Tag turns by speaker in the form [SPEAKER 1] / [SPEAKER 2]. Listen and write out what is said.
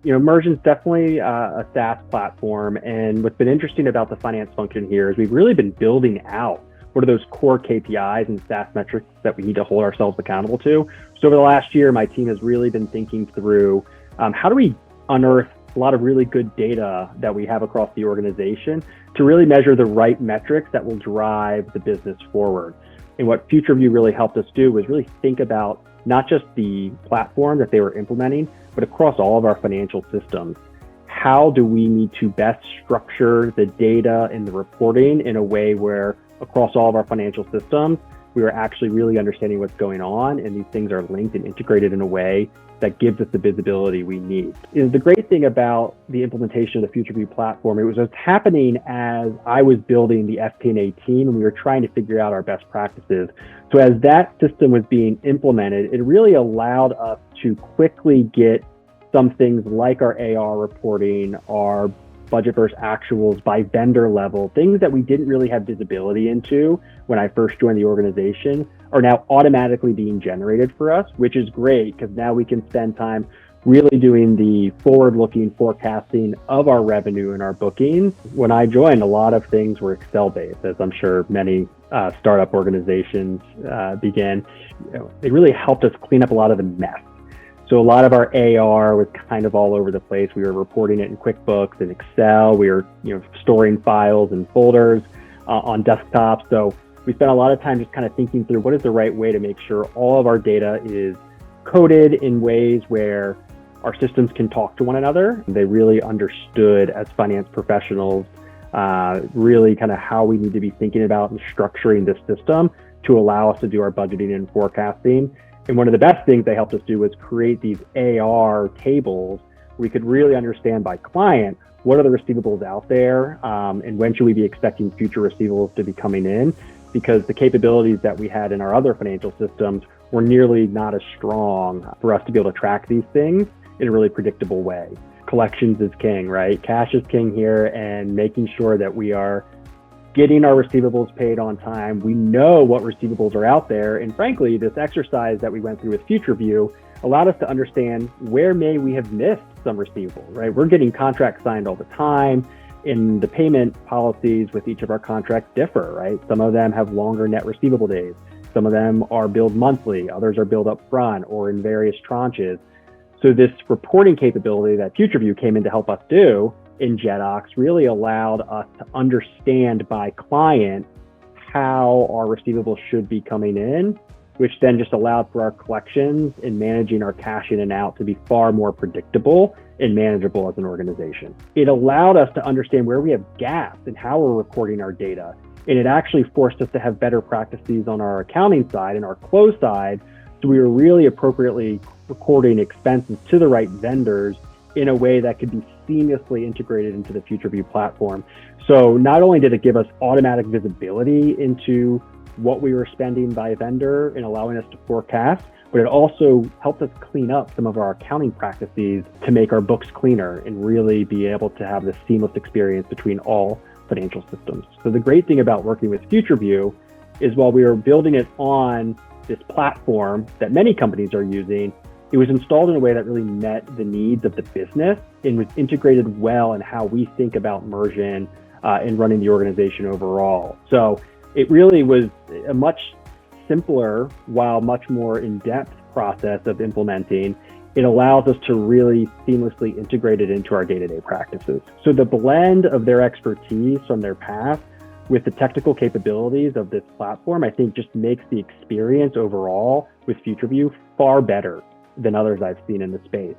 [SPEAKER 1] Mursion's definitely a SaaS platform. And what's been interesting about the finance function here is we've really been building out what are those core KPIs and SaaS metrics that we need to hold ourselves accountable to. So over the last year, my team has really been thinking through how do we unearth a lot of really good data that we have across the organization to really measure the right metrics that will drive the business forward. And what FutureView really helped us do was really think about not just the platform that they were implementing, but across all of our financial systems. How do we need to best structure the data and the reporting in a way where across all of our financial systems, we are actually really understanding what's going on, and these things are linked and integrated in a way that gives us the visibility we need. The great thing about the implementation of the FutureView platform, it was happening as I was building the FP&A team and we were trying to figure out our best practices. So as that system was being implemented, it really allowed us to quickly get some things like our AR reporting, our budget versus actuals by vendor level, things that we didn't really have visibility into when I first joined the organization are now automatically being generated for us, which is great because now we can spend time really doing the forward-looking forecasting of our revenue and our bookings. When I joined, a lot of things were Excel-based, as I'm sure many startup organizations began. It really helped us clean up a lot of the mess. So a lot of our AR was kind of all over the place. We were reporting it in QuickBooks and Excel. We were, storing files and folders on desktops. So we spent a lot of time just kind of thinking through what is the right way to make sure all of our data is coded in ways where our systems can talk to one another. They really understood as finance professionals, really kind of how we need to be thinking about and structuring this system to allow us to do our budgeting and forecasting. And one of the best things they helped us do was create these AR tables. We could really understand by client, what are the receivables out there, and when should we be expecting future receivables to be coming in? Because the capabilities that we had in our other financial systems were nearly not as strong for us to be able to track these things in a really predictable way. Collections is king, right? Cash is king here, and making sure that we are getting our receivables paid on time. We know what receivables are out there. And frankly, this exercise that we went through with FutureView allowed us to understand where may we have missed some receivables, right? We're getting contracts signed all the time, and the payment policies with each of our contracts differ, right? Some of them have longer net receivable days. Some of them are billed monthly. Others are billed up front or in various tranches. So this reporting capability that FutureView came in to help us do in JetOx really allowed us to understand by client how our receivables should be coming in, which then just allowed for our collections and managing our cash in and out to be far more predictable and manageable as an organization. It allowed us to understand where we have gaps in how we're recording our data. And it actually forced us to have better practices on our accounting side and our close side. So we were really appropriately recording expenses to the right vendors in a way that could be seamlessly integrated into the FutureView platform. So not only did it give us automatic visibility into what we were spending by vendor and allowing us to forecast, but it also helped us clean up some of our accounting practices to make our books cleaner and really be able to have this seamless experience between all financial systems. So the great thing about working with FutureView is while we were building it on this platform that many companies are using, it was installed in a way that really met the needs of the business and was integrated well in how we think about Mursion and running the organization overall. So it really was a much simpler, while much more in-depth process of implementing. It allows us to really seamlessly integrate it into our day-to-day practices. So the blend of their expertise from their past with the technical capabilities of this platform, I think just makes the experience overall with FutureView far better than others I've seen in the space.